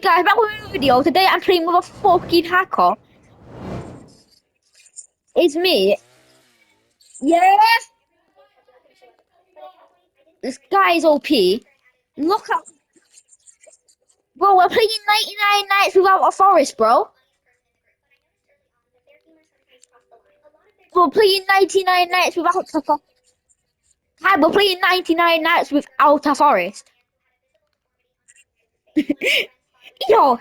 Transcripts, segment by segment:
Guys, back with a video. Today I'm playing with a fucking hacker. It's me. Yes! This guy is OP. Look at... Bro, we're playing 99 Nights without a forest, bro. We're playing 99 Nights without a forest. Hi, we're playing 99 Nights without a forest. Yo!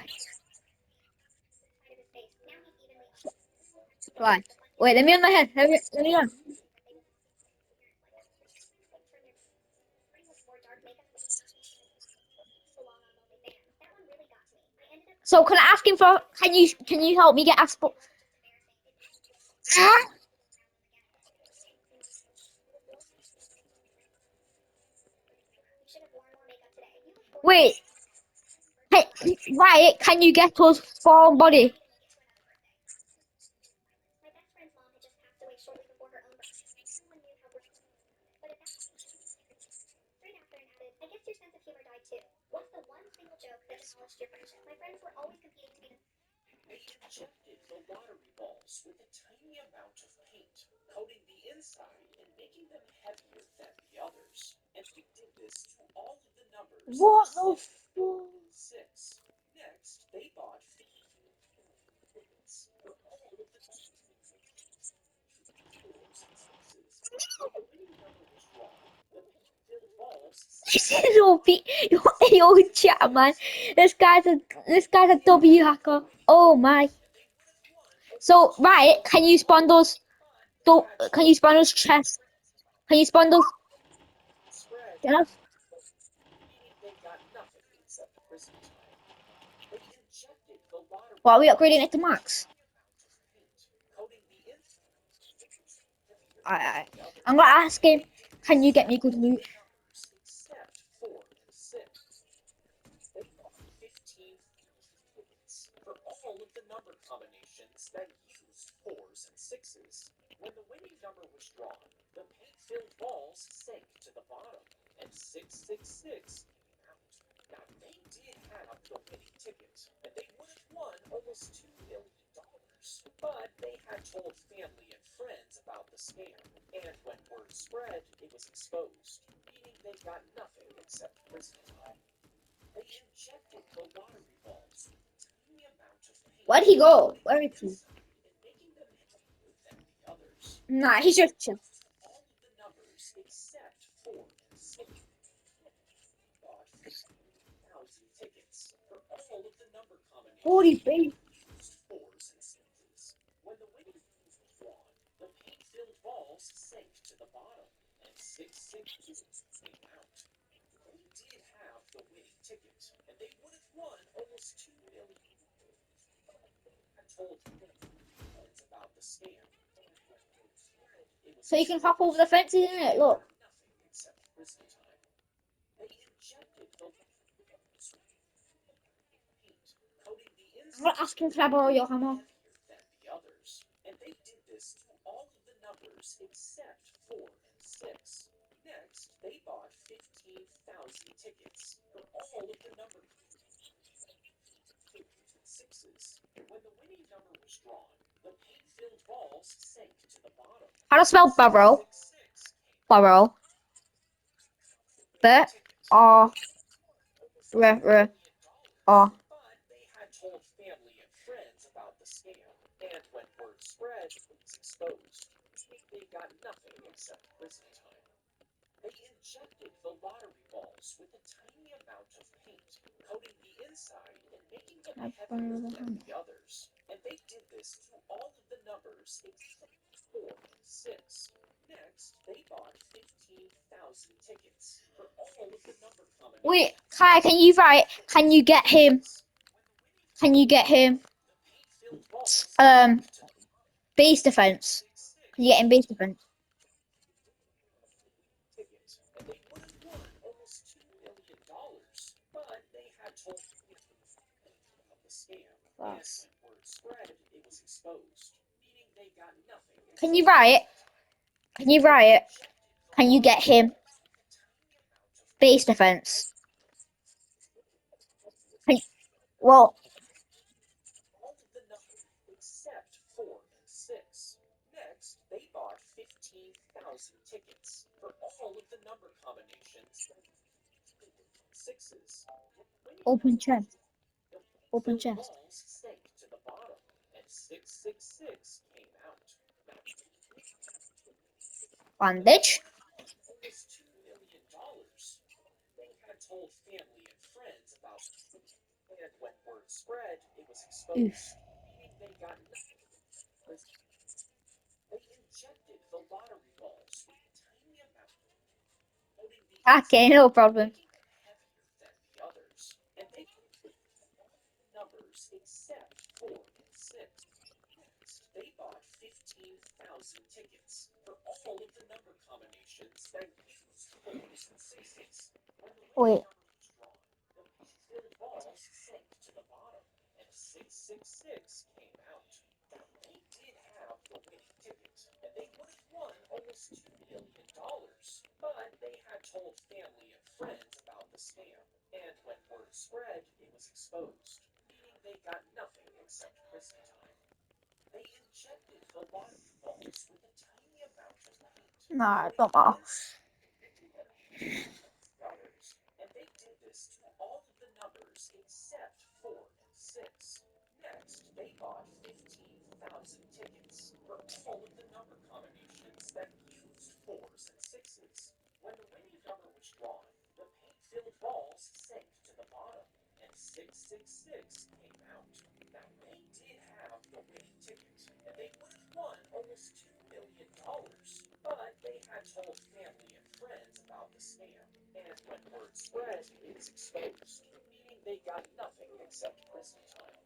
Right. Wait, let me on my head. Let me on. So can I ask him for... Can you help me get a spot? Ah! Wait. Hey, right, can you get us farm body? What the fuck? This is OP. Yo, chat, man. This guy's a W hacker. Oh my. So right, can you spawn those? Can you spawn those chests? Can you spawn those? Yeah. What are we upgrading it to max? Alright. I'm gonna ask him. Can you get me good loot? Where'd he go? Where is he? Nah, he's just chill. 40 baby. So you can hop over the fences, innit? Look. I'm gonna ask him, can I borrow your hammer? How to spell burrow? Burrow. B R R R. Can I borrow the hammer? Wait, Kai, can you write? Can you get him? Can you get him? Base defense. Can you get him base defense? Class. Can you write? Can you write? Can you get him base defense? Can Well, All of the numbers except 4 and 6. Next, they bought 15,000 tickets for all of the number combinations that sixes. Winning open number chest. the Open filled chest. balls sank to the bottom, and 666 came out. Now, they Bandage. would have won almost $2 million, but they had told family and friends about it, and when word spread, it was exposed, Oof. meaning they got nothing. They injected the lottery balls with a tiny amount, coating the Okay, inside, no problem. making them heavier than the others, and they put all the numbers except 4 and 6. Next, they bought 15,000 tickets for all of the number combinations that used fours and sixes. When the winning Wait. number was drawn, the paint-filled balls sank to the bottom, and 666 came out. Now, they did have the winning ticket, and they would have won almost $2 million, but they had told family and friends about the scam, and when word spread, it was exposed, meaning they got nothing except prison time. They injected the lottery balls with a tiny amount of paint, Nah, coating come the on. inside others, and they did this to all of the numbers except 4 and 6. Next, they bought 15,000 tickets for all of the number combinations that used fours and sixes. When the winning number was drawn, the paint-filled balls sank to the bottom, and 666 came out. Now, they did have the winning ticket, and they would have won almost $2 million, but they had told family and friends about the scam, and when word spread, it was exposed, meaning they got nothing except prison time.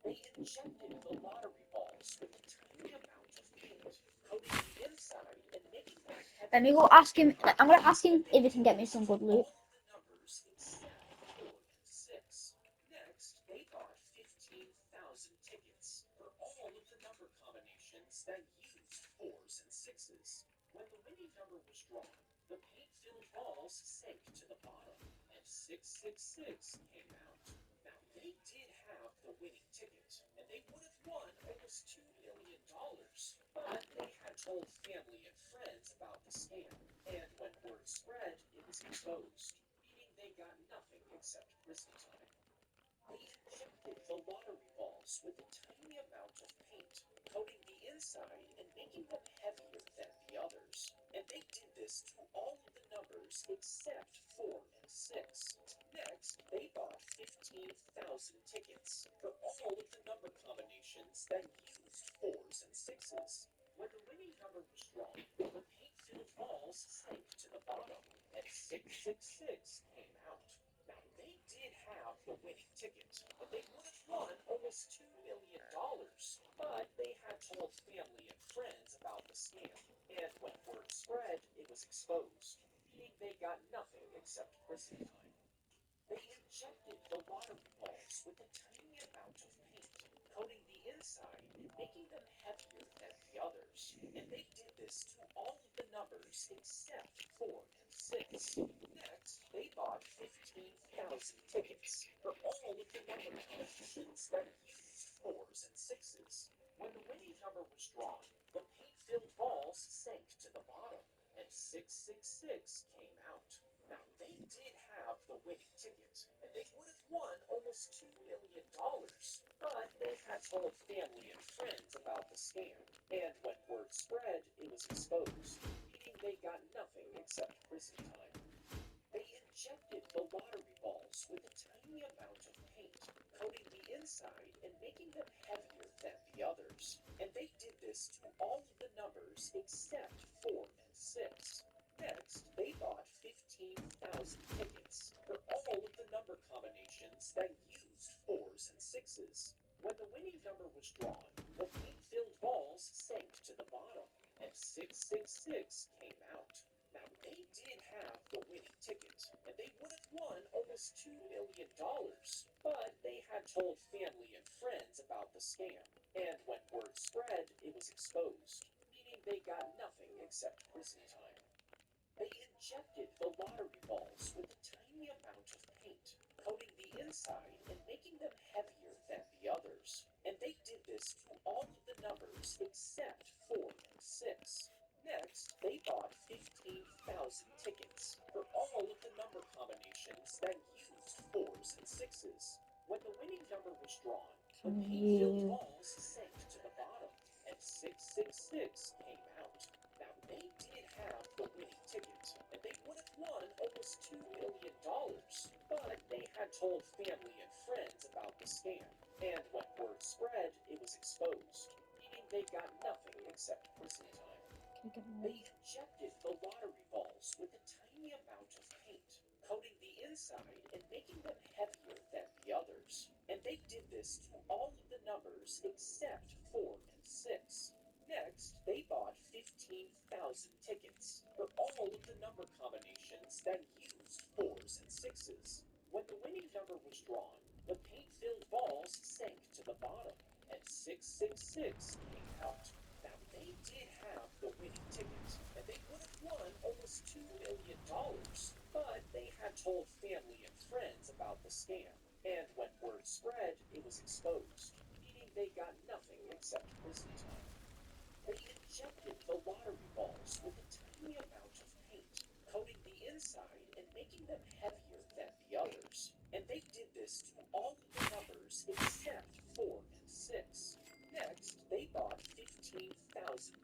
They injected the lottery balls with a tiny amount of paint, coating the inside and making them Let me heavier go than ask the him. I'm others, gonna ask and him they if he can did get me this some to good loot. all of the numbers except 4 and 6. Next, they bought 15,000 tickets for all of the number combinations that used fours and sixes. When the winning number was drawn, the paint-filled balls sank to the bottom, and 666 came out. Now, they did have the winning ticket, and they would have won almost $2 million, but they had told family and friends about the scam, and when word spread, it was exposed, meaning they got nothing except prison time. They injected the lottery balls with a tiny amount of paint, coating the inside and making them heavier than the others, and they did this to all of the numbers except 4 and 6. Next, they bought 15,000 tickets for all of the number combinations that used fours and sixes. When the winning number was drawn, the paint-filled balls sank to the bottom, and 666 came out. Now, they did have the winning ticket, and they would have won almost $2 million, but they had told family and friends about the scam, and when word spread, it was exposed, meaning they got nothing except prison time. They injected the lottery balls with a tiny amount of paint, coating the inside and making them heavier than the others, and they did this to all of the numbers except 4 and 6. Next, they bought 15,000 tickets for all of the number combinations that used fours and sixes. When the winning number was drawn, the paint-filled balls sank to the bottom, and 666 came out. Now, they did have the winning ticket, and they would have won almost $2 million, but they had told family and friends about the scam, and when word spread, it was exposed, meaning they got nothing except prison time. They injected the lottery balls with a tiny amount of paint, coating the inside and making them heavier than the others, and they did this to all of the numbers except 4 and 6. Next, they bought 15,000 tickets for all of the number combinations that used fours and sixes. When the winning number was drawn, the paint-filled balls sank to the bottom, and 666 came out. Now, they did have the winning ticket, and they would have won almost $2 million, but they had told family and friends about the scam, and when word spread, it was exposed, meaning they got nothing except prison time. They injected the lottery balls with a tiny amount of paint, coating the inside and making them heavier than the others. And they did this to all of the numbers except 4 and 6. Next, they bought 15,000 tickets for all of the number combinations that used 4s and 6s. When the winning number was drawn, the paint-filled balls sank to the bottom, and 666 came out. Now, they did have the winning ticket, and they would have won almost $2 million, but they had told family and friends about the scam. And when word spread, it was exposed, meaning they got nothing except prison time. They injected the lottery balls with a tiny amount of paint, coating the inside and making them heavier than the others. And they did this to all of the numbers except 4 and 6. Next, they bought 15,000 tickets for all of the number combinations that used 4s and 6s. When the winning number was drawn, the paint-filled balls sank to the bottom, and 666 came out. Now, they did have the winning ticket, and they would have won almost $2 million, but they had told family and friends about the scam. And when word spread, it was exposed, meaning they got nothing except prison time. They injected the lottery balls with a tiny amount of paint, coating the inside and making them heavier than the others. And they did this to all of the numbers except 4 and 6. Next, they bought 15,000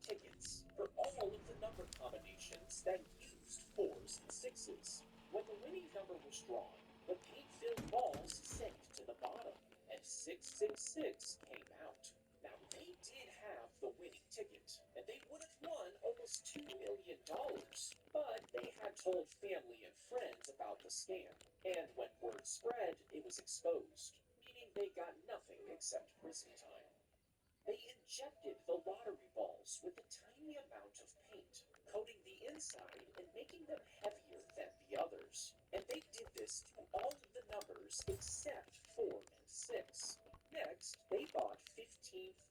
tickets for all of the number combinations that used 4s and 6s. When the winning number was drawn, the paint-filled balls sank to the bottom, and 666 came out. Now, they did have the winning ticket, and they would have won almost $2 million, but they had told family and friends about the scam. And when word spread, it was exposed, meaning they got nothing except prison time. They injected the lottery balls with a tiny amount of paint, coating the inside and making them heavier than the others. And they did this to all of the numbers except 4 and 6. Next, they bought 15,000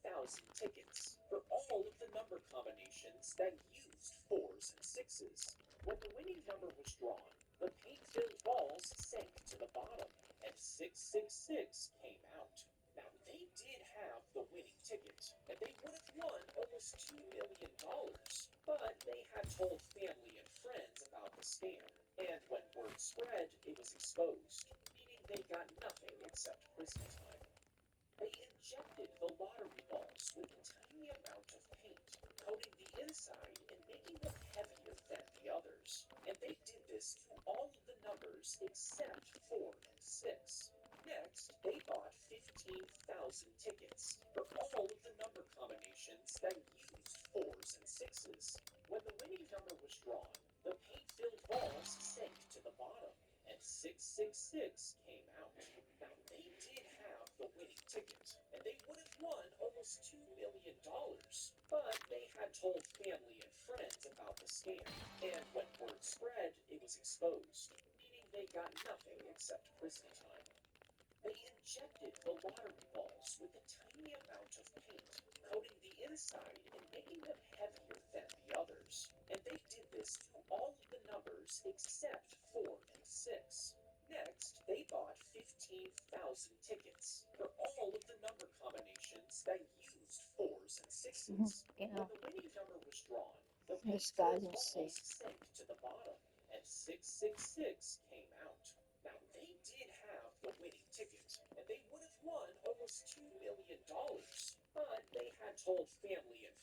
tickets for all of the number combinations that used 4s and 6s. When the winning number was drawn, the paint-filled balls sank to the bottom, and 666 came out. Now, they did have the winning ticket, and they would have won almost $2 million, but they had told family and friends about the scam. And when word spread, it was exposed, meaning they got nothing except prison time. They injected the lottery balls with a tiny amount of paint, coating the inside and making them heavier than the others. And they did this to all of the numbers except 4 and 6. Next, they bought 15,000 tickets for all of the number combinations that used 4s and 6s. When the winning number was drawn, the paint-filled balls sank to the bottom, and 666 came out. Now, they did have the winning ticket, and they would have won almost $2 million, but they had told family and friends about the scam. And when word spread, it was exposed, meaning they got nothing except prison time. They injected the lottery balls with a tiny amount of paint, coating the inside and making them heavier than the others. And they did this to all of the numbers except 4 and 6. Next, they bought 15,000 tickets for all of the number combinations that used 4s and 6s. Yeah. When the winning number was drawn, the This guy's paint-filled insane. balls sank to the bottom, and 666 came out. Now, they did have the winning ticket, and they would have won almost $2 million, but they had told family and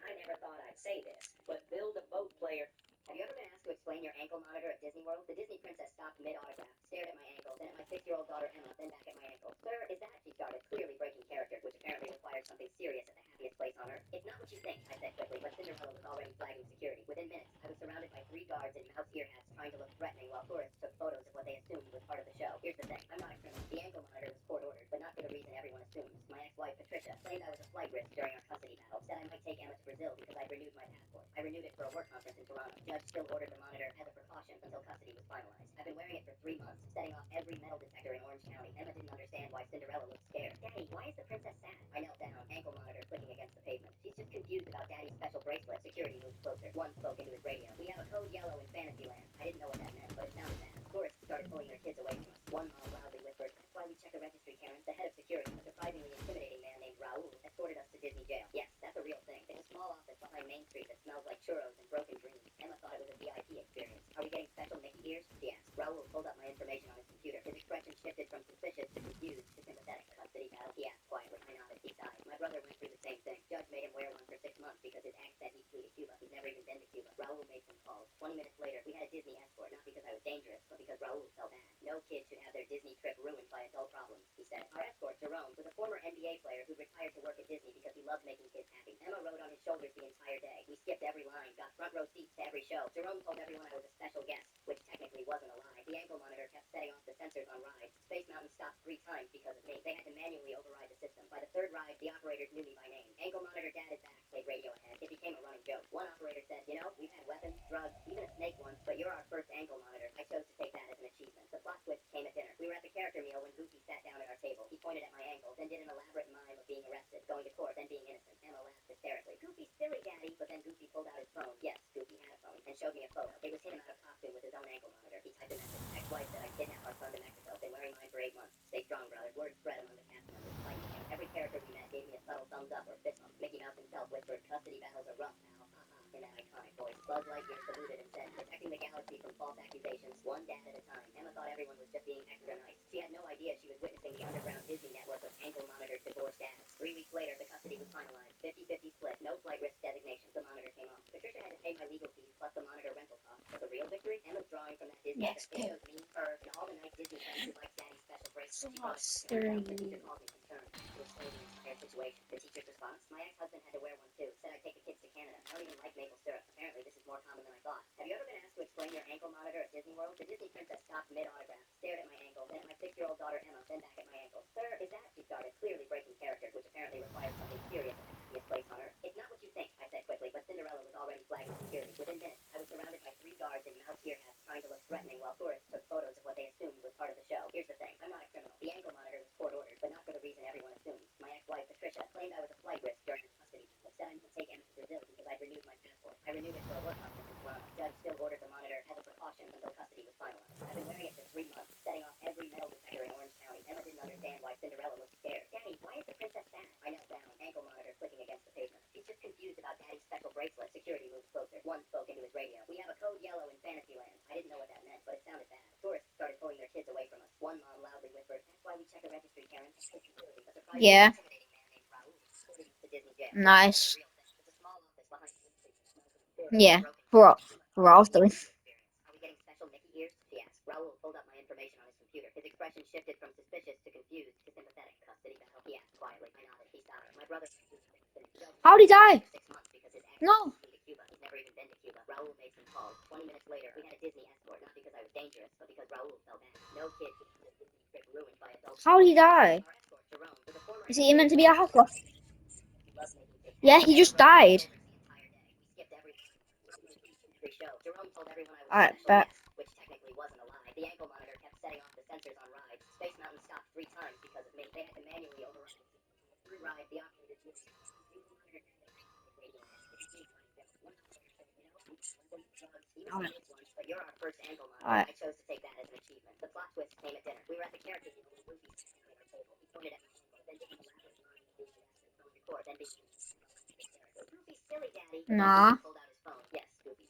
I never thought I'd say this, but Bill the boat player. Have you ever been asked to explain your ankle monitor at Disney World? The Disney princess stopped mid-autograph, stared at my ankles, then at my 6-year-old daughter Emma, then back at my ankle. Sir, is that? She started, clearly breaking character, which apparently required something serious at the happiest place on earth. It's not what you think, I said quickly, but Cinderella was already flagging security. Within minutes, I was surrounded by 3 guards in mouse ear hats trying to look threatening while tourists took photos of what they assumed was part of the show. Here's the thing, I'm not a criminal. The ankle monitor was court-ordered, but not for the reason everyone assumes. My ex-wife, Patricia, claimed I was a flight risk during our custody battle, said I might take Emma to Brazil because I'd renewed my passport. I renewed it for a work conference in Toronto. Judge still ordered the monitor as a precaution until custody was finalized. I've been wearing it for 3 months, setting off every metal detector in Orange County. Emma didn't understand why Cinderella looked scared. Daddy, why is the princess sad? I knelt down, ankle monitor clicking against the pavement. She's just confused about Daddy's special bracelet. Security moved closer. One spoke into his radio. We have a code yellow in Fantasyland. I didn't know what that meant, but it sounded bad. Tourists started pulling their kids away from us. One mom escorted us to Disney jail. Yes, that's a real thing. It's a small office behind Main Street that smells like churros and broken dreams. Emma thought it was a VIP experience. Are we getting special Mickey ears? She asked. Raul pulled up my information on his computer. His expression shifted from suspicious to confused to sympathetic. Custody battle? He asked quietly. I nodded. He sighed. My brother went through the same thing. Judge made him wear one for 6 months because his ex said he'd flew to Cuba. He's never even been to Cuba. Raul made some calls. 20 minutes later, we had a Disney escort, not because I was dangerous, but because Raul felt bad. No kid should have their Disney trip ruined by adult problems, he said. Our escort, Jerome, was a former NBA player who retired to work at Disney because he loved making kids happy. Emma rode on his shoulders the entire day. We skipped every line, got front row seats to every show. Jerome told everyone I was a special guest, which technically wasn't a lie. The ankle monitor kept setting off the sensors on rides. Space Mountain stopped 3 times because of me. They had to manually override the system. By the third ride, the operators knew me by name. Ankle monitor, dad is back, played radio ahead. It became a running joke. One operator said, you know, we've had weapons, drugs, even a snake once, but you're our first ankle monitor. I chose to take that as an achievement. The plot twist came at dinner. We were at the character meal when Goofy sat down at our table. He pointed at my ankle, then did an elaborate mime of being arrested, going to court, then being innocent. Emma laughed hysterically. Goofy's silly, Daddy. But then Goofy pulled out his phone. Yes, Goofy had a phone, and showed me a photo. It was him out of costume with his own ankle monitor. He typed a message. Ex-wife said I kidnapped our son to Mexico. Been wearing mine for 8 months. Stay strong, brother. Word spread among the cast members. Like, every character we met gave me a subtle thumbs up or fist bump. Mickey Mouse himself whispered, custody battles are rough, pal. Ha ha. In that iconic voice. Buzz Lightyear saluted and said, protecting the galaxy from false accusations, one dad at a time. Emma thought everyone was just being extra nice. She had no idea she was witnessing the underground Disney network of ankle-monitored divorce dads. 3 weeks later, the custody was finalized. 50-50 split, no flight risk designation. The monitor came off. Patricia had to pay my legal fees plus the monitor rental cost. But the real victory? Emma's drawing from that Disney Yes, trip. It good. shows me, her, and all the nice Disney friends who like Daddy's special bracelet. So She brought us to stirring. the teacher called me concerned to explain the entire situation. The teacher's response? My ex-husband had to wear one too. Said I'd take the kids to Canada. I don't even like maple syrup. Apparently, this is more common than I thought. Have you ever been asked to explain your ankle monitor at Disney World? The Disney princess stopped mid-autograph, stared at my ankle, then at my 6-year-old daughter Emma, then back at my ankle. Sir, is that? She started, clearly breaking character, which apparently required something serious to be placed on her. It's not what you think, I said quickly, but Cinderella was already flagging security. Within minutes, I was surrounded by 3 guards in mouse ear hats trying to look threatening while tourists took photos of what they assumed was part of the show. Here's the thing, I'm not a criminal. The ankle monitor was court-ordered, but not for the reason everyone assumes. My ex-wife, Patricia, claimed I was a flight risk during the custody. Said I might take Emma to Brazil because I'd renewed my passport. I renewed it for a work conference in Toronto. Judge still ordered the monitor as a precaution until custody was finalized. I've been wearing it for 3 months, setting off every metal detector in Orange County. Emma didn't understand why Cinderella looked scared. Daddy, why is the princess sad? I knelt down, ankle monitor clicking against the pavement. She's just confused about Daddy's special bracelet. Security moved closer. One spoke into his radio. We have a code yellow in Fantasyland. I didn't know what that meant, but it sounded bad. Tourists started pulling their kids away from us. One mom loudly whispered, that's why we check a registry, Karen. A surprisingly Yeah. intimidating man named Raoul escorted us to Disney jail. Nice. Real thing. It's a small office behind Main Street that smells like a Yeah. broken We're all, we're all doing. Are we getting special Mickey ears? She asked. Raul pulled up my information on his computer. His expression shifted from suspicious to confused to sympathetic. Custody battle? He asked quietly. I nodded. He sighed. My brother. How'd he die? 6 months because his ex No. flew to Cuba. He's never even been to Cuba. Raul made some calls. 20 minutes later, we had a Disney escort, not because I was dangerous, but because Raul felt bad. No kid should have their Disney trip ruined by adults. How'd he die? Our escort, Jerome, was a former Is he meant to be a hacker? he loved making kids Yeah, happy. he just died. The entire day. We skipped every show. Jerome told everyone I was a Alright, special bet. guest, which technically wasn't a lie. The ankle monitor kept setting off the sensors on rides. Space Mountain stopped 3 times because of me. They had to manually override the system. On the third ride, the operators knew me. Ankle monitor radio head. It became running joke. One operator said, you know, we've had weapons, drugs, even Alright. snake ones, but you're our first ankle monitor. Alright. I chose to take that as an achievement. The plot twist came at dinner. We were at the character meal when Goofy sat down at our table. He pointed at my ankle, then did an elaborate line of being arrested, going to court, then being Goofy's silly, Daddy. But then Nah. Goofy pulled out his phone. Yes, Goofy.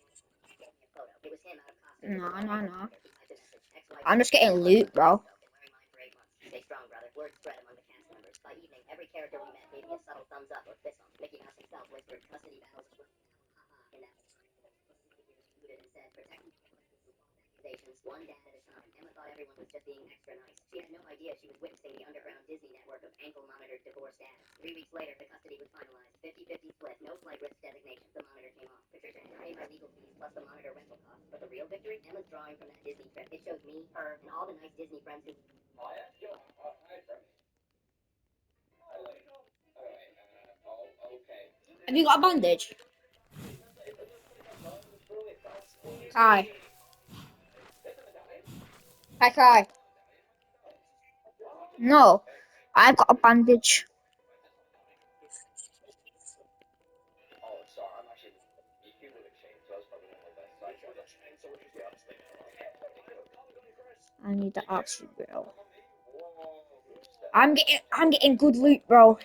Showed me a photo. It was him out of costume. No, with his no, own no. ankle monitor. He typed a message. Ex-wife I'm said, just getting loot, bro. been wearing mine for 8 months. Stay strong, brother. Word spread among the cast members. By evening, every character we met gave me a subtle thumbs up or fist bump. Mickey Mouse himself whispered, custody battles are rough now. In that saluted and said, protecting the galaxy from false accusations, one dad at a time. Emma thought everyone was just being extra nice. She had no idea she was witnessing the underground Disney network of ankle-monitored divorce dads. 3 weeks later, the custody was finalized. 50-50 split, no flight risk designation. The monitor came off. Patricia had to pay my legal fees plus the monitor rental cost. But the real victory? Emma's drawing from that Disney trip. It shows me, her, and all the nice Disney friends who... Oh, yeah? Sure. Hi, Travis. Hello. Alright, okay. Have you got a bandage? Kai. Kai, Kai. No. I've got a bandage. Oh, sorry, I'm actually you would have changed, so I was probably one of the best side shots. So what you see, I'm staying I need the archery bro. Whoa, I'm getting good loot, bro.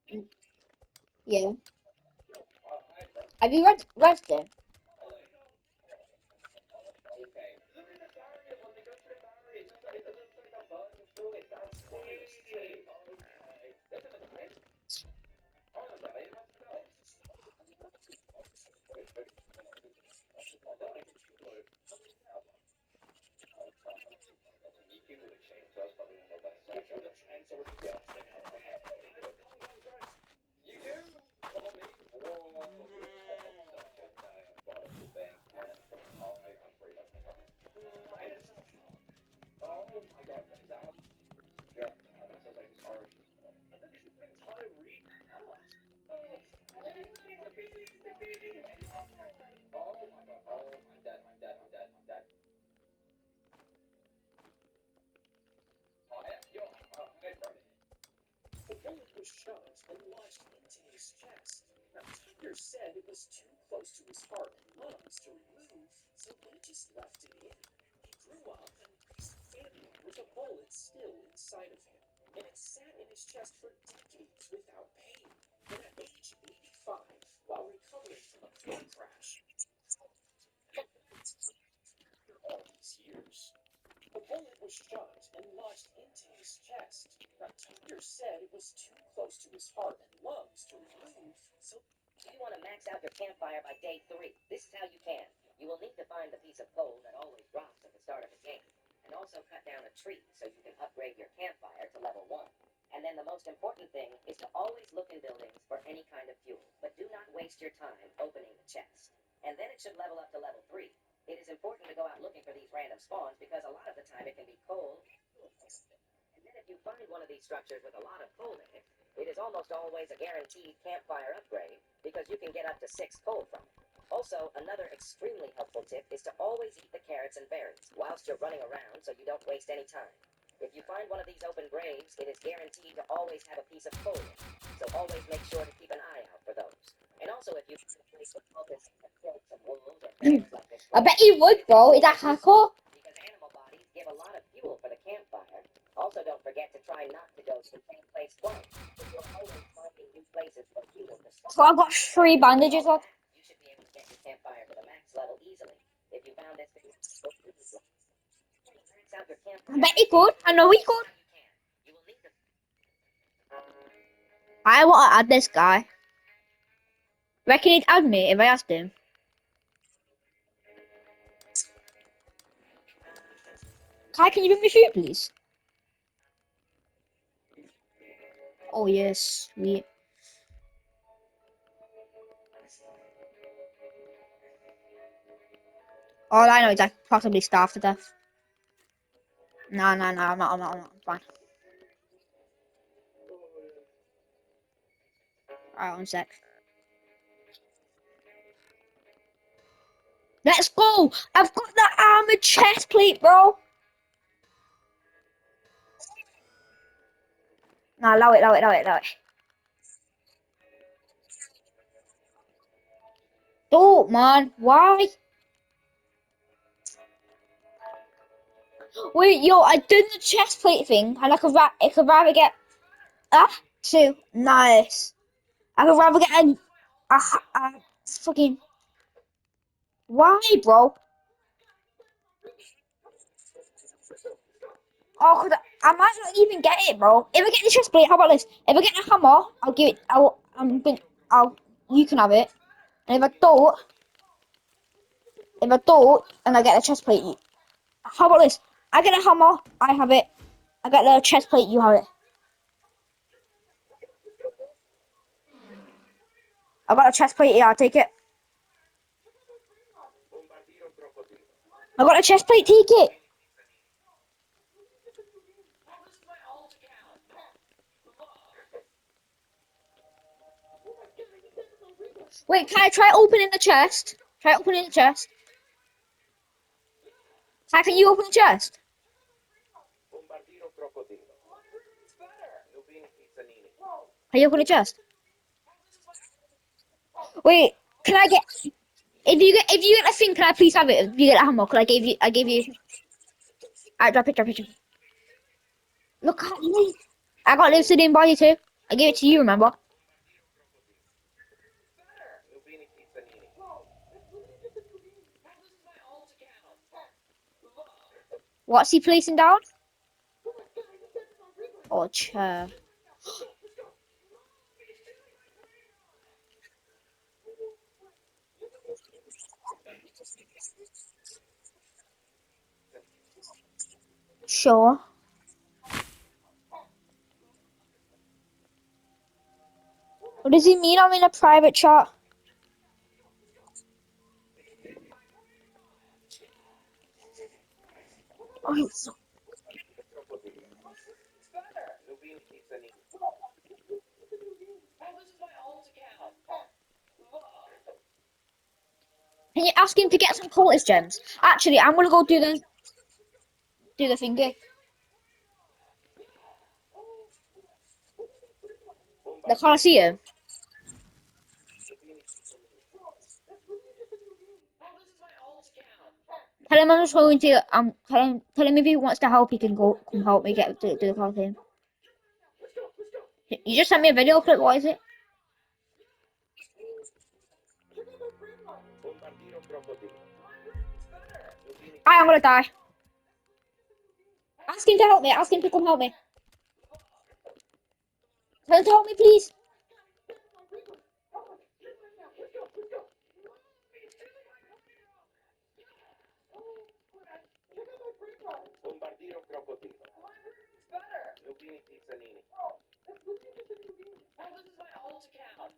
Yeah. Have you read it? The bullet was shoved and lodged into his chest. Now, Tiger said it was too close to his heart and lungs to remove, so they just left it in. He grew up and raised a family with a bullet still inside of him, and it sat in his chest for decades without pain. And at age 85, while recovering from a plane crash, all these years, the bullet was shoved and lodged into his chest. Now, Tiger said it was too close to his heart and lungs to remove, so Do you want to max out your campfire by day 3? This is how you can. You will need to find the piece of coal that always drops at the start of the game, and also cut down a tree so you can upgrade your campfire to level 1. And then the most important thing is to always look in buildings for any kind of fuel, but do not waste your time opening the chest. And then it should level up to level 3. It is important to go out looking for these random spawns because a lot of the time it can be coal. And then if you find one of these structures with a lot of coal in it, it is almost always a guaranteed campfire upgrade because you can get up to 6 coal from it. Also, another extremely helpful tip is to always eat the carrots and berries whilst you're running around so you don't waste any time. If you find one of these open graves, it is guaranteed to always have a piece of coal in it, so always make sure to keep an eye out for those. And also, if you find a place with focus that killed some wolves or bears like this, I bet you would, bro. Is that hacker? because animal bodies give a lot of fuel for the campfire. Also, don't forget to try not to go to the same place twice. If you're always finding new places for fuel to So I got 3 bandages left. you should be able to get your campfire to the max level easily. If you found this video, max out your campfire. I bet he could. I know he could. You will need to I want to add this guy. Reckon he'd add me if I asked him. Kai, can you bring me food, please? Oh, yes. Sweet. All I know is I possibly starved to death. No, I'm not. I'm fine. Alright, 1 sec. Let's go! I've got the armored chest plate, bro! No, allow it. Don't, man. Why? Wait, yo, I did the chest plate thing, and I could rather get 2. Nice. I could rather get a fucking. Why, bro? Oh, I might not even get it, bro. If I get the chest plate, how about this? If I get the hammer, I'll give it. You can have it. And if I don't, and I get the chest plate, how about this? I get a hammer, I have it. I get the chest plate, you have it. I got a chest plate, yeah, I'll take it. I got a chest plate, take it. Wait, can I try opening the chest? Try opening the chest. How can you open the chest? Can you open the chest? Wait, can I get if you get a thing, can I please have it? If you get a hammer, cause I gave you Alright, drop it. Look at me. I got Lucid in body too. I gave it to you, remember? What's he placing down? Oh, chair. Sure. What does he mean I'm in a private chat? Oh, Lubini Pizzanini. Oh, this is my alt account. can you ask him to get some cultist gems? Actually, I'm gonna go do the thingy. The Colosseum. Tell him I'm just going to tell him if he wants to help he can go come help me get do the Colosseum. You just sent me a video clip, what is it? Bombardiro crocodilo. I'm gonna die. Ask him to help me, ask him to come help me. Tell him to help me, please. Bombardiro crocodilo. Lubini Pizzanini. Oh, this is my alt account.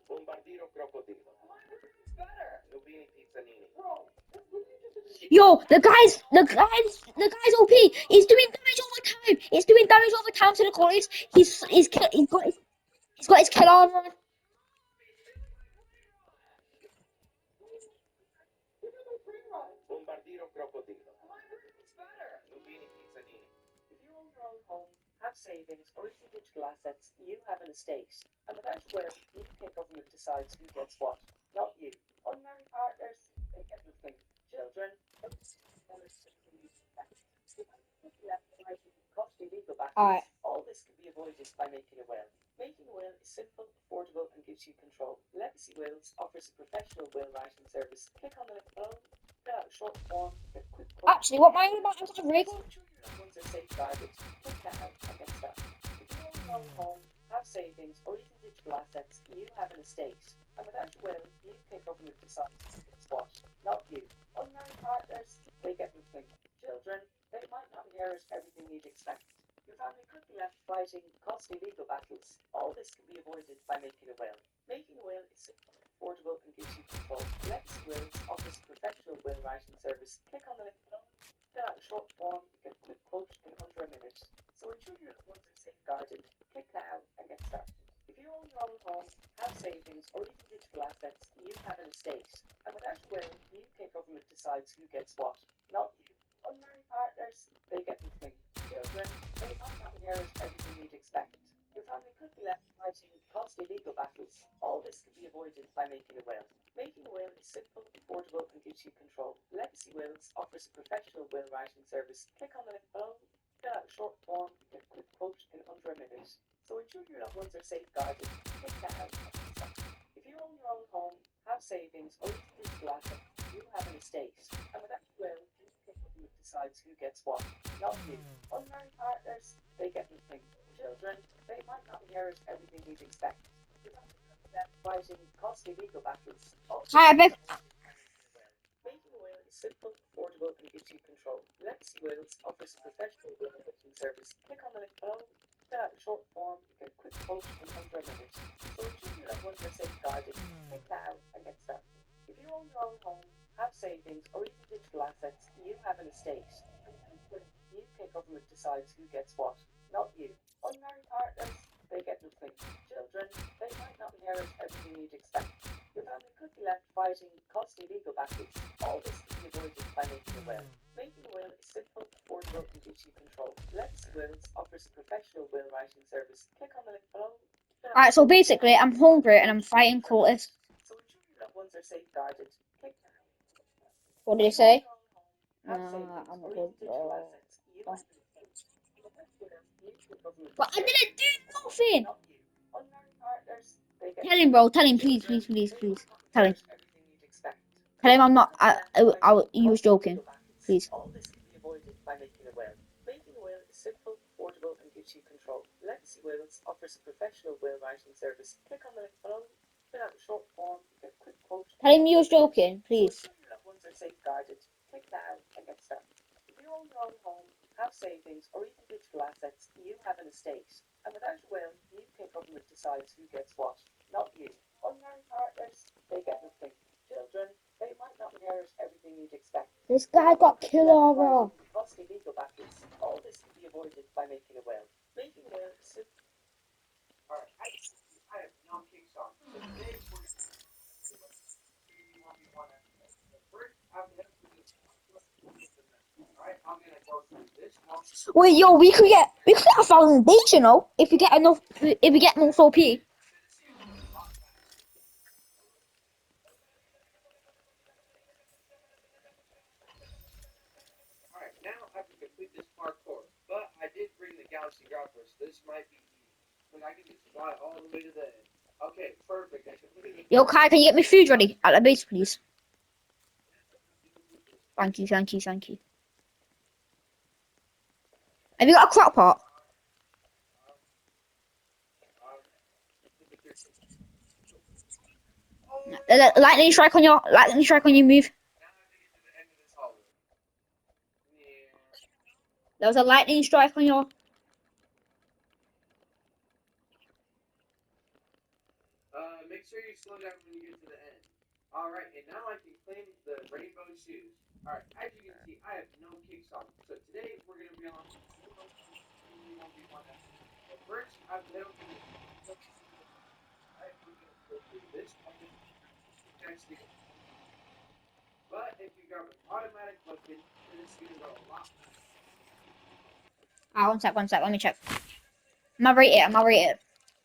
Bombardiro crocodilo. Lubini Pizzanini. Yo, the guy's OP. He's doing damage over time. He's doing damage over time to the Colosseum. He's got his kill on, man. Bombardiro crocodilo. Lubini Pizzanini. If you own your own home, have savings, or if you digital assets, you have an estate. And without where the UK government decides who gets what, not you. Unmarried partners, they get nothing. Children, costly legal battles. Alright. All this can be avoided by making a will. Making a will is simple, affordable, and gives you control. Legacy Wills offers a professional will writing service. Click on the link below, fill out a short form, get quick quote. Actually, what am I about? I'm gonna wriggle. Make sure your loved ones are safeguarded. Click that out and get started. If you own your own home, have savings, or even digital assets, you have an estate. And without a will, the UK government decides who gets what, not you. Unmarried partners, they get nothing. Children, they might not inherit everything you'd expect. Your family could be left fighting costly legal battles. All this can be avoided by making a will. Making a will is simple, affordable, and gives you control. Legacy Wills offers a professional will writing service. Click on the link below, fill out a short form, get a quick quote in under a minute. So ensure your loved ones are safeguarded. Click now and get started. If you own your own home, have savings, or even digital assets, you have an estate. And without a will, the UK government decides who gets what, not you. Unmarried partners, they get nothing. Children, they might not inherit everything you'd expect. Your family could be left fighting costly legal battles. All this can be avoided by making a will. Making a will is simple, affordable, and gives you control. Legacy Wills offers a professional will writing service. Click on the link below, fill out a short form, get a quick quote in under a minute. So ensure your loved ones are safeguarded. Click now. If you own your own home, have savings, or even digital assets, you have an estate. And without a will, the government decides who gets what, not you. Unmarried partners, they get nothing. Children, they might not inherit everything you'd expect. Your family could be left fighting costly legal battles. Hi, Beck. Making a will is simple, affordable, and gives you control. Legacy Wills offers a professional will writing service. Click on the link below, fill out a short form, get a quick quote in under a minute. So ensure your loved ones are safeguarded. Click now and get started. If you own your own home, have savings, or even digital assets, you have an estate. The UK government decides who gets what, not you. Unmarried partners, they get nothing. Children, they might not inherit everything you'd expect. Your family could be left fighting costly legal battles. All this can be avoided by making a will. Making a will is simple, affordable, and gives you control. Legacy Wills offers a professional will writing service. Click on the link below. Alright, so basically, I'm hungry and I'm fighting cultists. So ensure your loved ones are safeguarded. Click now. What did he say? Have Nah, savings, I'm or good, even digital bro. assets. You have But I didn't do nothing. Not you. Unmarried partners, they get Tell him, bro. Tell him, please, please, please, please. Tell him. everything you'd expect. Tell him I'm not. You was joking. Please. All this can be avoided by making a will. Making a will is simple, affordable, and gives you control. Legacy Wills offers a professional will writing service. Click on the link below, fill out a short form, get a quick quote. Tell him you was joking, please. Ensure your loved ones are safeguarded. Click now and get started. If you own your own home, have savings, or even digital assets, you have an estate. And without a will, the UK government decides who gets what, not you. Unmarried partners, they get nothing. Children, they might not inherit everything you'd expect. This guy got killed over. Costly legal battles. All this can be avoided by making a will. Making a will is simple. Alright, I have no kicks on. So today we're going Alright, I'm gonna go through this one. Wait, yo, we could get a foundational if we get enough. If we get most OP. Alright, now I have to complete this parkour. But I did bring the Galaxy Grapplers. This might be easy. But I can just fly all the way to the end. Okay, perfect. I completed Yo, Kai, can you get me food ready at the base, please? Thank you, thank you, thank you. Have you got a crock pot? Lightning strike on your move. Now I have to get to the end of this hallway. Yeah. There was a lightning strike on your. Make sure you slow down when you get to the end. Alright, and now I can claim the rainbow shoes. Alright, as you can see, I have no kicks on. So today we're gonna be on rainbow shoes 1v1. But first, I have to head over to this. Alright, we're gonna go through this weapon. But if you grab an automatic weapon, then it's gonna go a lot faster. Ah, one sec. Let me check. I'm rate it.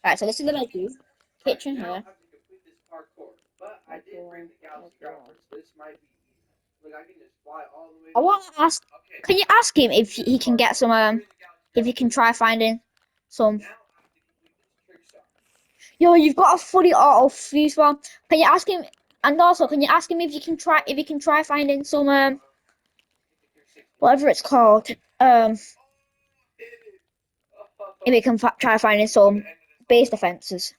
Alright, so this is the menu. Kitchen Now here. I have to complete this parkour. But I did bring the Galaxy Grapplers. This might be easy. Look, I can just fly all the way. I want to ask. Okay. Can you ask him if he can get some? If he can try finding some. Now I have to complete this trick shot. Yo, you've got a fully auto fuse one. Can you ask him? And also, can you ask him if you can try finding some whatever it's called if he can try finding some base defenses.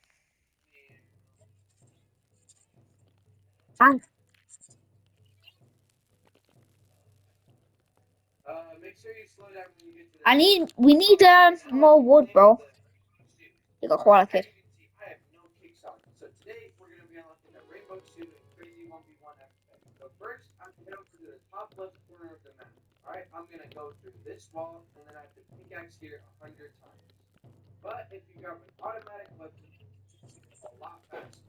And Make sure you slow down when you get to the we need more wood, bro. You got quality. As you can see, I have no kicks on. So today we're gonna be unlocking the rainbow suit and crazy 1v1 epic. So first, I'm gonna head over to the top left corner of the map. Alright, I'm gonna go through this wall and then I have to pickaxe here 100 times. But if you grab an automatic weapon, it's a lot faster.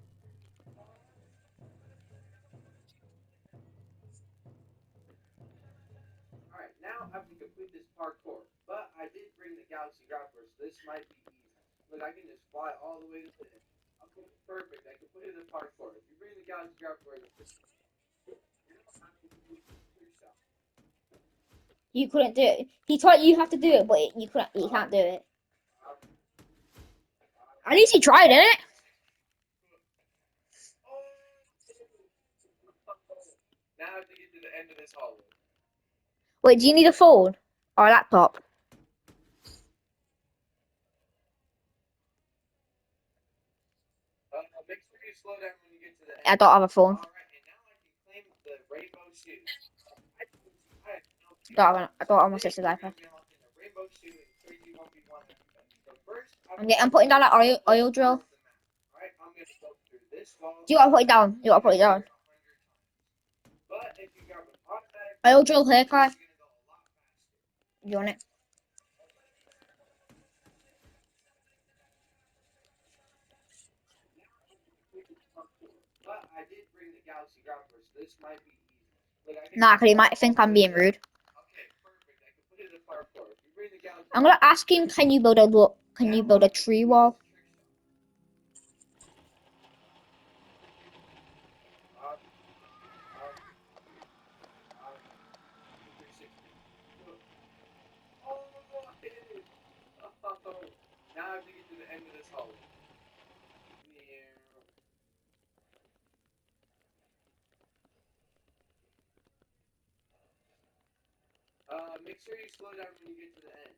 Alright, now I have to complete this parkour. But I did bring the Galaxy Grapplers, so this might be easy. Look, I can just fly all the way to the end. Okay, perfect. I completed the parkour. If you bring the Galaxy Grapplers, You couldn't do it. He taught you how to do it, but you couldn't. You can't do it. At least he tried, innit? now I have to get to the end of this hallway. Wait, do you need a phone or a laptop? Make sure you slow down when you get to the end. I don't have a phone. Alright, and now I can claim the rainbow shoes. I don't have my sister's iPad. I'm putting down an oil drill. Alright, I'm gonna go through this wall. You gotta put it down. But if you grab an automatic Oil drill here, Kai. it's gonna go a lot faster. You want it? But I did bring the Galaxy Grapplers, so this might be easy. Like, I can Nah, cause he might think I'm being rude. Okay, perfect. I completed the parkour. If you bring the Galaxy I'm gonna ask him. Can you build a tree wall? this hole. Make sure you slow down when you get to the end.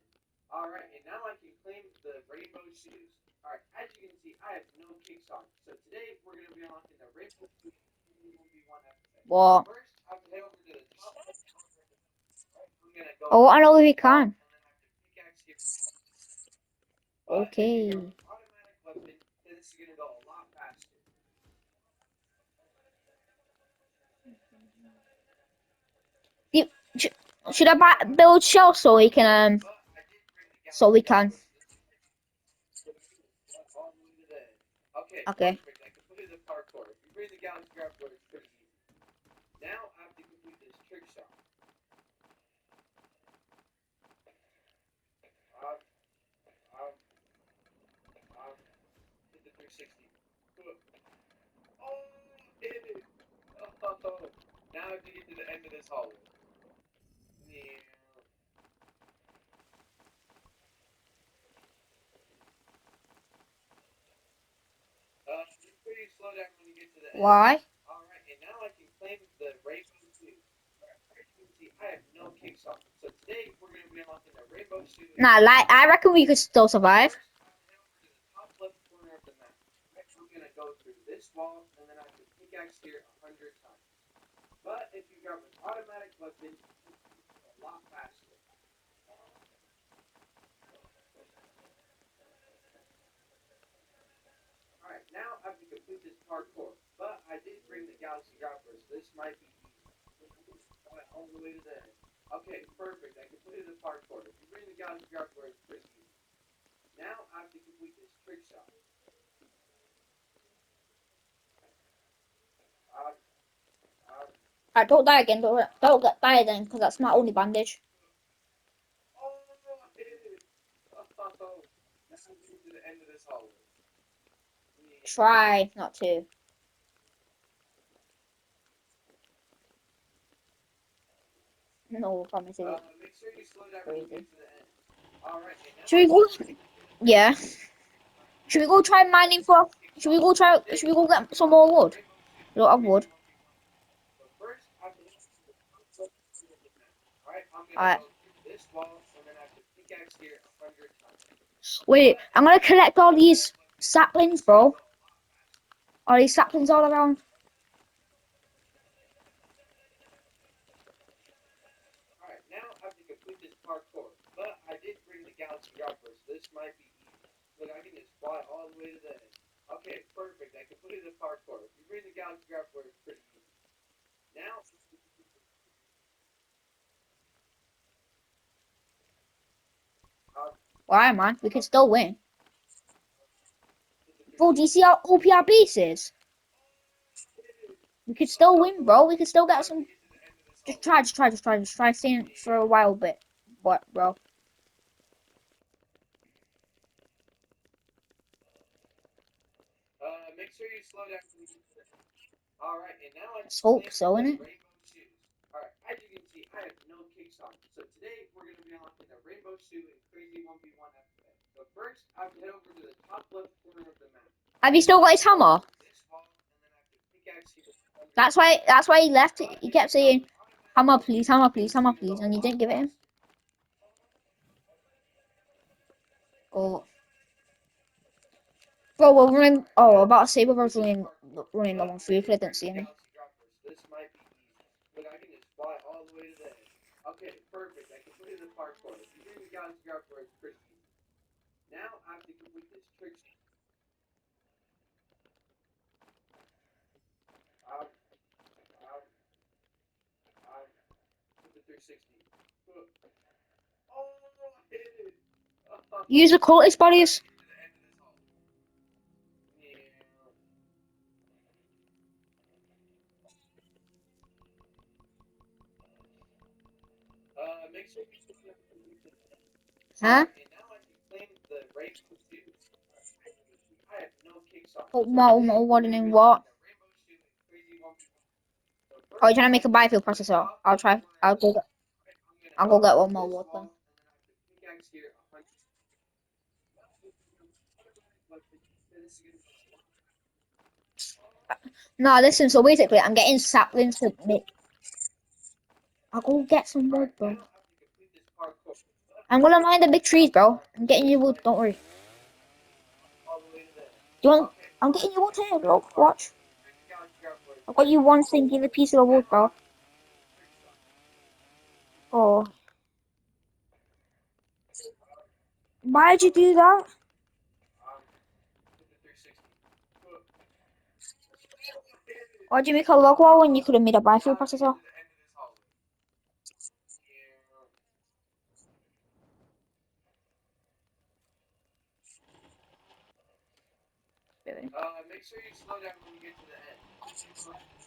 Alright, and now I can claim the rainbow shoes. Alright, as you can see, I have no kicks on. So today, we're going to be unlocking the rainbow shoes. What? First, I have to head over to the top. I'm going to go. I want to know if we can. And then I have to pickaxe here. Okay. Automatic weapon, then this is going to go a lot faster. Should I build shells so we can But I did bring the so we can? all the way to the end. Okay, Okay. perfect. I completed the parkour. If you bring the galaxy grappler, it's pretty easy. Now I have to complete this trick shot. Um, hit the 360. Oh, hit it! Oh, now I have to get to the end of this hallway. Make sure you slow down when you get to the end. Why? Alright, and now I can claim the rainbow shoe. As you can see, I have no kicks on. So today, we're going to be unlocking the rainbow shoe. Nah, like I reckon we could still survive. First, I have to head over to the top left corner of the map. I'm going to go through this wall, and then I have to pickaxe here 100 times. But if you grab an automatic weapon, it's a lot faster. Alright, now I have to complete this parkour. But I did bring the galaxy grappler, so this might be easy. All the way to the end. Okay, perfect. I completed the parkour. If you bring the galaxy grappler, it's pretty easy. Now I have to complete this trick shot. Alright, don't die again. Don't get die again, because that's my only bandage. Oh, I did it! Oh, now I'm getting to the end of this hallway. Try not to. No promises. Make sure you slow down when you get to the end. Alright, Should we go? Yeah. Should we go try mining for? Should we go try? Should we go get some more wood? A lot of wood. First, I have to Alright, I'm gonna Alright. go through this wall, and then I have to pickaxe here 100 times. Wait, I'm gonna collect all these saplings, bro. All these saplings all around. Alright, now I have to complete this parkour. But I did bring the galaxy grappler, so this might be easy. Look, I can just fly all the way to the end. Okay, perfect. I completed the parkour. If you bring the galaxy grappler, it's pretty easy. Now, Why, man? We can still win. Bro, do you see how OP our base is? We could still win, bro. We could still get some. Just try staying for a while, but, bro. make sure you slow down. Alright, and now I Let's hope so, innit? rainbow shoes. Alright, as you can see, I have no kicks on. So today, we're going to be unlocking the rainbow shoe in Crazy 1v1 FFA. But first, I have to head over to the top left corner of the map. Have you still got his hammer? This wall, and then I have to pickaxe here. That's why he left it. He kept saying, hammer please, hammer please, hammer please, and you didn't give it him. Oh. Bro, we're running. Oh, I'm about to say we're running low on food, but I didn't see any. This might be easy. Look, I can just fly all the way to the end. Okay, perfect. I completed the parkour. If you bring the galaxy grappler, it's pretty easy. Now I have to complete this trick. With the 360. Oh, I hit it! Use the cultist bodies. Make sure you Huh? and now I can claim the rainbow shoes. I have no kicks on. Oh, what and then what? Oh, you're trying to make a biofuel processor. I'll try. I'll go get one more wood then. Nah, listen, so basically, I'm getting saplings to make. I'll go get some wood, bro. I'm gonna mine the big trees, bro. I'm getting you wood, don't worry. Do you want? I'm getting you wood here, bro. Watch. I've got you one singular piece of wood, bro. Oh. Why'd you do that? Why'd you make a log wall when you could have made a biofuel processor? Make sure you slow down when you get to the end.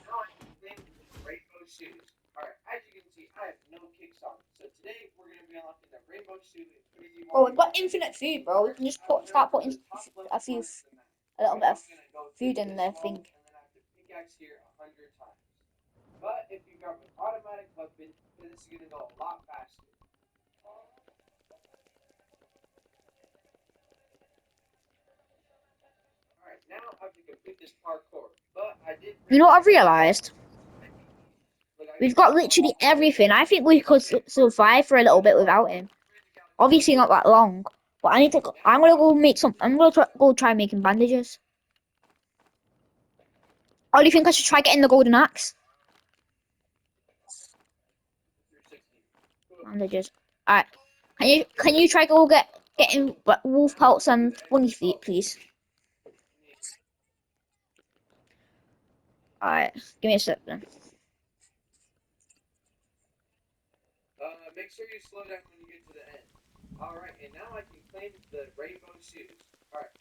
Now I can claim rainbow shoes. Alright, as you can see, I have no kicks on. So today we're gonna be unlocking the rainbow shoe and crazy one. Bro, we've got infinite food, bro. We can just start putting a little bit of food in the thing. And then I have to pickaxe here 100 times. But if you grab an automatic weapon, then this is gonna go a lot faster. Alright, now I have to complete this parkour. But I did. You know what I've realised? We've got literally everything. I think we could survive for a little bit without him. Obviously not that long. But I need to. I'm gonna go make some. I'm gonna go try making bandages. Or do you think I should try getting the golden axe? Bandages. Alright. Can you try go getting wolf pelts and bunny feet, please? Alright. Give me a sec then. Make sure you slow down when you get to the end. Alright, and now I can claim the rainbow shoes. Alright,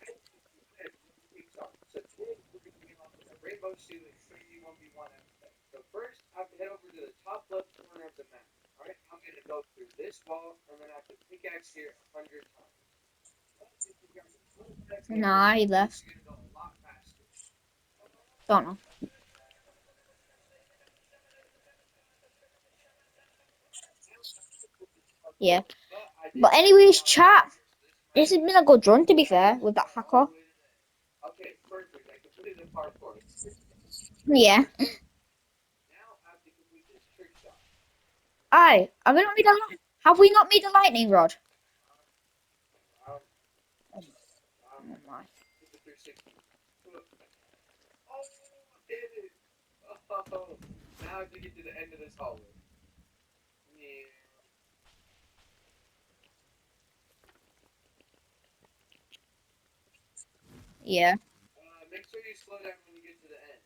so today we're going to be unlocking the rainbow shoe and crazy 1v1 episode. So first, I have to head over to the top left corner of the map. Alright, I'm going to go through this wall, and then I have to pickaxe here 100 times. Nah, he left. It's going to go a lot faster. Don't know. Yeah. But anyways, chat. This has been a good run, to be fair, with that hacker. Okay, perfect. I completed the parkour. Yeah. Now I have to complete this trick shot. Aye. Have we not made a lightning rod? Um, Oh my. the 360. Oh, did it! Oh, now I have to get to the end of this hallway. Yeah. Yeah. Make sure you slow down when you get to the end.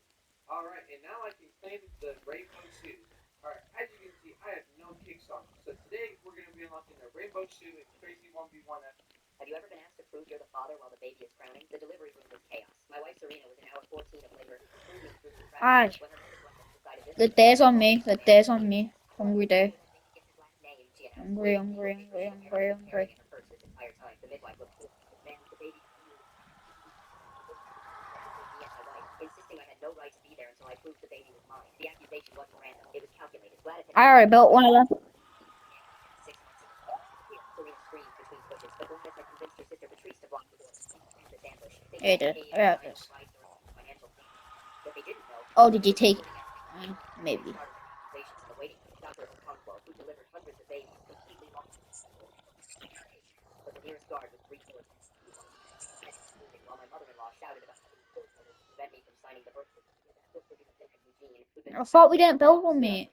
Alright, and now I can claim the rainbow shoes. Alright, as you can see, I have no kicks on. So today we're going to be unlocking the rainbow shoe and crazy 1v1 episode. Have you ever been asked to prove you're the father while the baby is crowning? The delivery room was chaos. My wife Serena was in hour 14 of labor, proving through the Aye. when her mother's wife decided this The day's on me. The day's on me. Hungry day. Hungry, hungry, hungry, hungry, hungry. This entire time, the midwife looked cool. Man, the baby. Me and my wife, insisting I had no right to be there until I proved the baby was mine. The accusation wasn't random; it was calculated. Gladys had I already built one of them. 6 months ago. Here, Serena screamed between pushes, but Gladys had convinced her sister Patrice to block the door. This ambush. They Here, said dude. he I got and this. rights or financial gain. What they didn't know. Oh, did you take it? Maybe. The waiting Dr. Okonkwo, who delivered hundreds of babies, completely lost. But the nearest guard was 3 foot. While my mother-in-law shouted about to prevent me from signing the birth certificate. I thought we didn't build one, mate.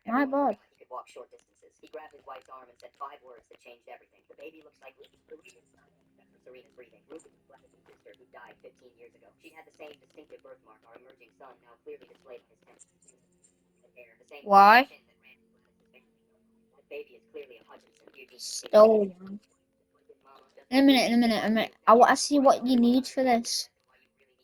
My bad. He could walk short distances. He grabbed his wife's arm and said 5 words that changed everything. The baby looks like Serena's breathing. Ruth is Gladys' sister who died 15 years ago. She had the same distinctive birthmark our emerging son now clearly displayed on his temple. The same Why? chin that ran the baby is clearly a Hutchinson. So, in a minute, in a minute, in a minute. I want to see what you need for this.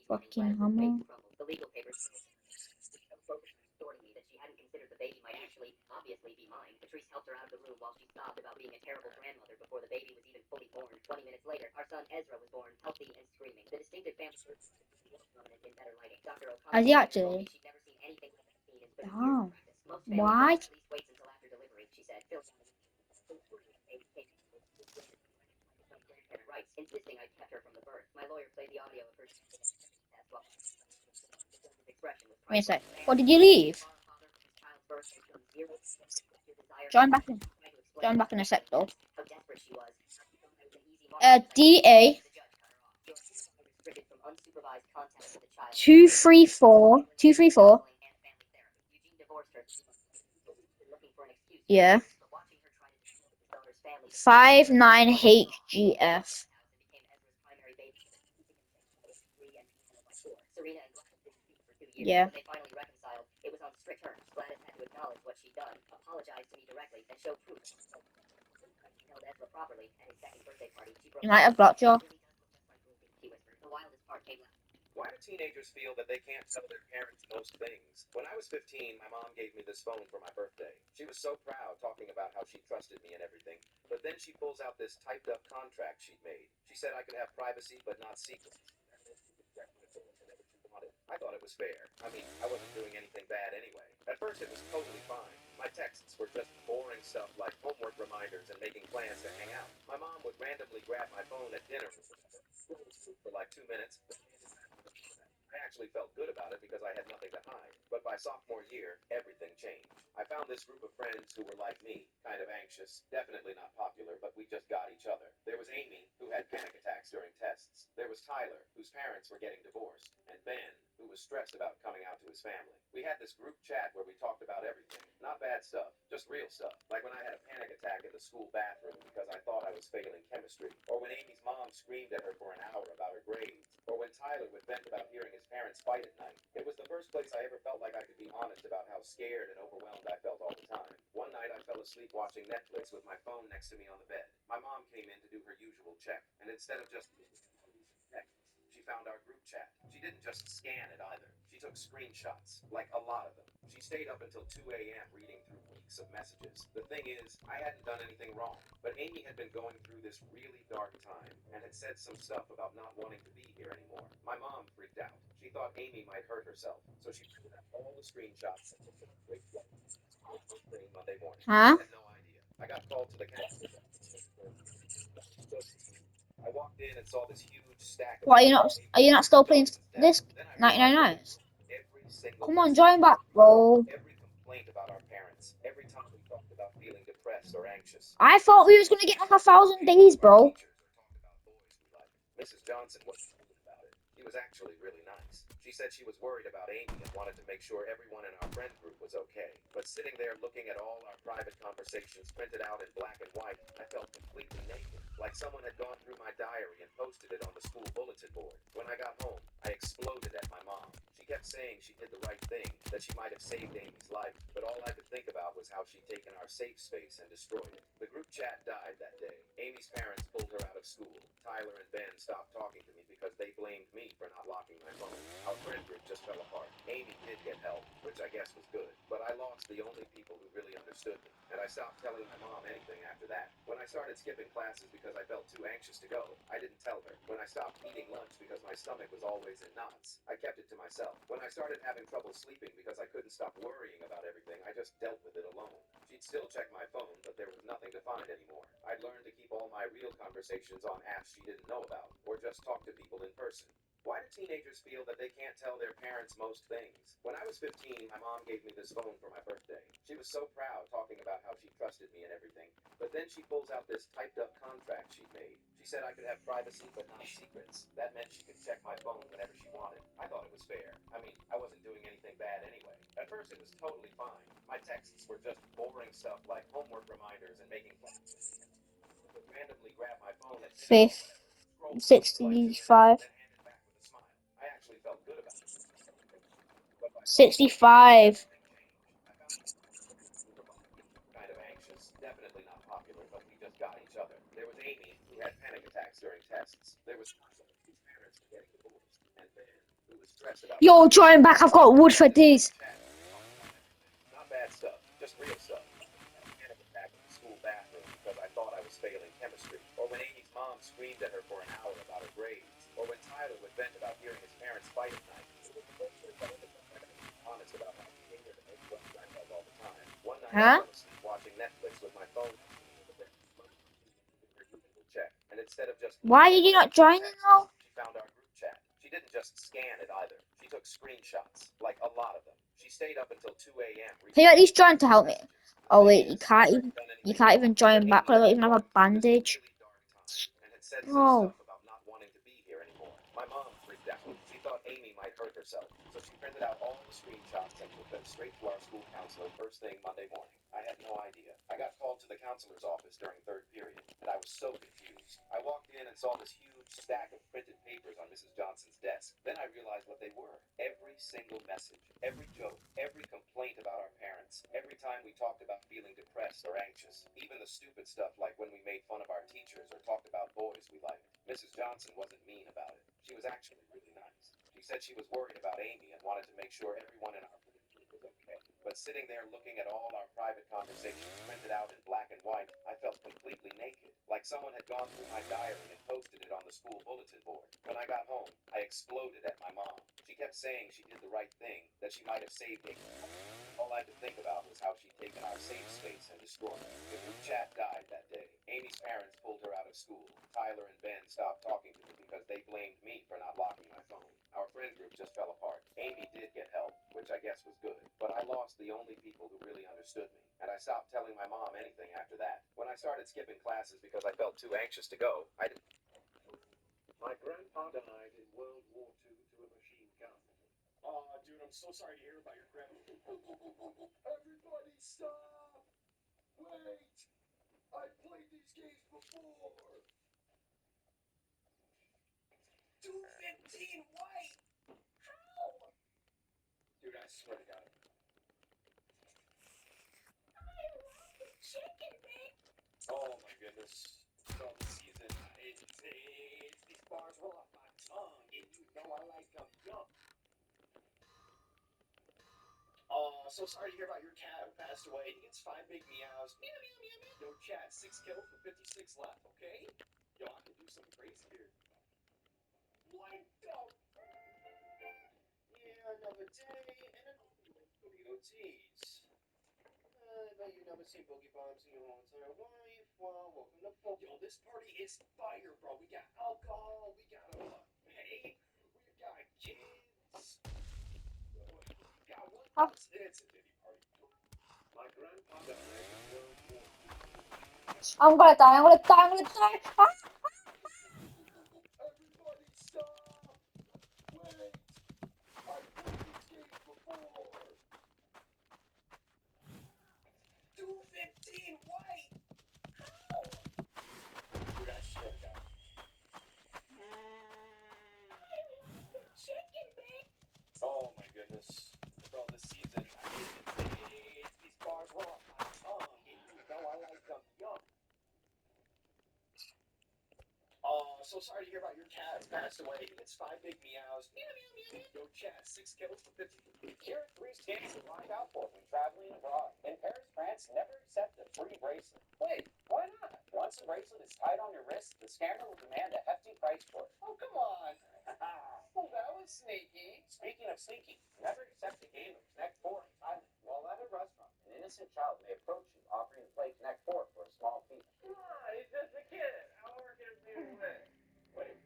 Fucking hammer. The legal papers assuring me that she hadn't considered the baby might actually, obviously, be mine. Patrice helped her out of the room while she sobbed about being a terrible grandmother before the baby was even fully born. 20 minutes later, our son Ezra was born, healthy and screaming. The distinctive family in better lighting. Dr. O'Connor Has he actually? she'd never seen anything like that seen in 30 Damn. years of practice. Most families Why? at least waits until after delivery, she said. Rights, insisting I kept her from the birth. My lawyer played Wait a sec. What did you leave? Join back in. Join back in a sec though. How desperate she was. DA Restricted from unsupervised contact with the child. 234 234. Eugene divorced her. Looking for an excuse. Yeah. But watching her try to deal with his daughter's family 59HGF. became Ezra's primary babysitter. Serena and Gladys didn't speak for 2 years. Yeah. When they finally reconciled, it was on strict terms. Gladys had to acknowledge what she'd done, apologize to me directly, and show proof. She held Ezra properly at his second birthday party. She broke You might have blocked your. she whispered. The wildest part came last. Why do teenagers feel that they can't tell their parents most things? When I was 15, my mom gave me this phone for my birthday. She was so proud, talking about how she trusted me and everything. But then she pulls out this typed up contract she'd made. She said I could have privacy but not secrets. I thought it was fair. I mean, I wasn't doing anything bad anyway. At first, it was totally fine. My texts were just boring stuff like homework reminders and making plans to hang out. My mom would randomly grab my phone at dinner for like 2 minutes. I actually felt good about it because I had nothing to hide. But by sophomore year, everything changed. I found this group of friends who were like me, kind of anxious, definitely not popular, but we just got each other. There was Amy, who had panic attacks during tests. There was Tyler, whose parents were getting divorced. And Ben, who was stressed about coming out to his family. We had this group chat where we talked about everything. Not bad stuff, just real stuff. Like when I had a panic attack in the school bathroom because I thought I was failing chemistry. Or when Amy's mom screamed at her for an hour about her grades. Or when Tyler would vent about hearing his parents fight at night. It was the first place I ever felt like I could be honest about how scared and overwhelmed I felt all the time. One night I fell asleep watching Netflix with my phone next to me on the bed. My mom came in to do her usual check, and instead of just text, she found our group chat. She didn't just scan it either. She took screenshots, like a lot of them. She stayed up until 2 a.m. reading through weeks of messages. The thing is, I hadn't done anything wrong, but Amy had been going through this really dark time and had said some stuff about not wanting to be here anymore. My mom freaked out. She thought Amy might hurt herself, so she printed out all the screenshots and took them straight to Monday morning. Huh? I had no idea. I got called to the campus. I walked in and saw this huge stack of. What are you not still playing this 99 nights? Every single Come on, message, join back, bro. every complaint about our parents, every time we talked about feeling depressed or anxious. I thought we was gonna get like 1,000 days, bro. Mrs. Johnson wasn't cool about it. She was actually really nice. She said she was worried about Amy and wanted to make sure everyone in our friend group was okay. But sitting there looking at all our private conversations printed out in black and white, I felt completely naked. Like someone had gone through my diary and posted it on the school bulletin board. When I got home, I exploded at my mom. She kept saying she did the right thing, that she might have saved Amy's life, but all I could think about was how she'd taken our safe space and destroyed it. The group chat died that day. Amy's parents pulled her out of school. Tyler and Ben stopped talking to me because they blamed me for not locking my phone. Our friend group just fell apart. Amy did get help, which I guess was good, but I lost the only people who really understood me, and I stopped telling my mom anything after that. When I started skipping classes because I felt too anxious to go, I didn't tell her. When I stopped eating lunch because my stomach was always in knots, I kept it to myself. When I started having trouble sleeping because I couldn't stop worrying about everything, I just dealt with it alone. She'd still check my phone, but there was nothing to find anymore. I'd learned to keep all my real conversations on apps she didn't know about, or just talk to people in person. Why do teenagers feel that they can't tell their parents most things? When I was 15, my mom gave me this phone for my birthday. She was so proud, talking about how she trusted me and everything. But then she pulls out this typed up contract she'd made. She said I could have privacy but not secrets. That meant she could check my phone whenever she wanted. I thought it was fair. I mean, I wasn't doing anything bad anyway. At first, it was totally fine. My texts were just boring stuff like homework reminders and making plans. I would randomly grab my phone at 65. then hand it back with a smile. I actually felt good about it. But by 65. I found kind of anxious, definitely not popular, but we just got each other. There was Amy, who had panic attacks during tests. There was Tyler, whose parents were getting divorced, and Ben, who was stressed about. Yo, join back. I've got wood for days. Not bad stuff, just real stuff. Panic attack in the school bathroom because I thought I was failing chemistry. Or when Amy's mom screamed at her for an hour about her grades. Or when Tyler would vent about hearing his parents fight at night. Honest about how scared and overwhelmed I felt all the time. One night I Huh? fell asleep watching Netflix with my phone. Check. And instead of just Why did you not join it now? she found our group chat. She didn't just just scan it either. She took screenshots, like a lot of them. She stayed up until 2 a.m. Can you at least join to help me? Oh wait, you can't even join back. I don't even have a bandage. And had said some Oh. stuff about not wanting to be here anymore. My mom freaked out. She thought Amy might hurt herself, so she printed out all the screenshots and took them straight to our school counselor first thing Monday morning. I had no idea. I got called to the counselor's office during third period, and I was so confused. I walked in and saw this huge stack of printed papers on Mrs. Johnson's desk. Then I realized what they were. Every single message, every joke, every complaint about our parents, every time we talked about feeling depressed or anxious, even the stupid stuff like when we made fun of our teachers or talked about boys we liked. Mrs. Johnson wasn't mean about it. She was actually really nice. She said she was worried about Amy and wanted to make sure everyone in our family was okay. But sitting there looking at all our private conversations printed out in black and white, I felt completely naked, like someone had gone through my diary and posted it on the school bulletin board. When I got home, I exploded at my mom. She kept saying she did the right thing, that she might have saved Amy. All I could think about was how she'd taken our safe space and destroyed it. The group chat died that day. Amy's parents pulled her out of school. Tyler and Ben stopped talking to me because they blamed me for not locking my phone. Our friend group just fell apart. Amy did get help, which I guess was good, but I lost the only people who really understood me, and I stopped telling my mom anything after that. When I started skipping classes because I felt too anxious to go, my grandpa died in World War II to a machine gun. Oh, dude, I'm so sorry to hear about your grandpa. Everybody stop! Wait! I played these games before! 215 white! How? Dude, I swear to God. I love the chicken, man! Oh my goodness. Well, the season, these bars roll off my tongue, and you know I like them young. Oh, so sorry to hear about your cat who passed away. He gets 5 big meows. Meow, meow, meow, meow. No chat, 6 kills with 56 left, okay? Yo, I can do something crazy here. Like, yeah, another day, and an OTs. I bet you've never seen Boogie Bombs in your whole entire life. Well, welcome to Boogie. Yo, this party is fire, bro. We got alcohol, we got hey, we got kids. We got one. Oh. It's a ditty party. My grandpa died in World War II. I'm gonna die. I'm gonna die. I'm gonna die. Ah. Everybody stop! Wait! I played these games before! 215 white! How? Dude, I swear to God. Chicken, man! Oh my goodness. Bro, this season, these bars roll off my tongue, and you know I like them young. Oh, so sorry to hear about your cat who passed away. He gets 5 big meows. Meow, meow, meow, meow. No chat, 6 kills for 50. Here are 3 scams to watch out for when traveling abroad. In Paris, France, never accept a free bracelet. Wait, why not? Once the bracelet is tied on your wrist, the scammer will demand a hefty price for it. Oh, come on. Well, that was sneaky. Speaking of sneaky, never accept a game of Connect 4 in Thailand. While at a restaurant, an innocent child may approach you offering to play Connect 4 for a small fee. Come on, he's just a kid. How hard can it be to win? Wait.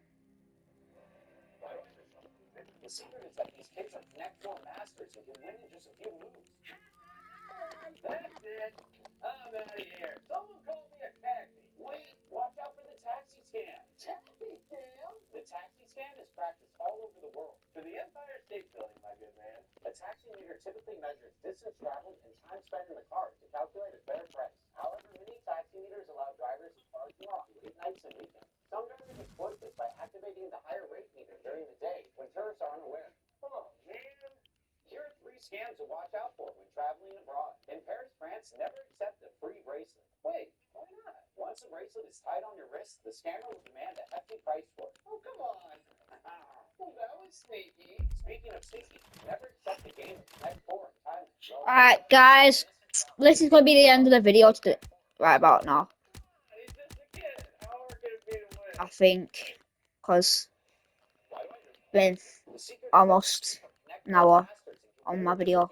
Why do I understand? The secret is that these kids are Connect 4 masters and can win in just a few moves. That's it. I'm out of here. Someone call me a taxi. Wait, watch out for the taxi scam. Taxi scam? The taxi scam is practiced all over the world. To the Empire State Building, my good man. A taxi meter typically measures distance traveled and time spent in the car to calculate a fair price. However, many taxi meters allow drivers to charge more on late nights and weekends. Some drivers exploit this by activating the higher rate meter during the day when tourists are unaware. Oh, man. Here are 3 scams to watch out for when traveling abroad. In Paris, France, never accept a free bracelet. Wait, why not? Once the bracelet is tied on your wrist, the scammer will demand a hefty price for it. Oh, come on. Well, that was sneaky. Speaking of sneaky, never accept a game of Connect 4 in Thailand. Alright, guys. This is gonna be the end of the video today. Right about now, He's just a kid. How hard can it be to win? I think, because been almost an hour on my video.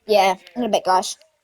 Yeah, in a bit, guys.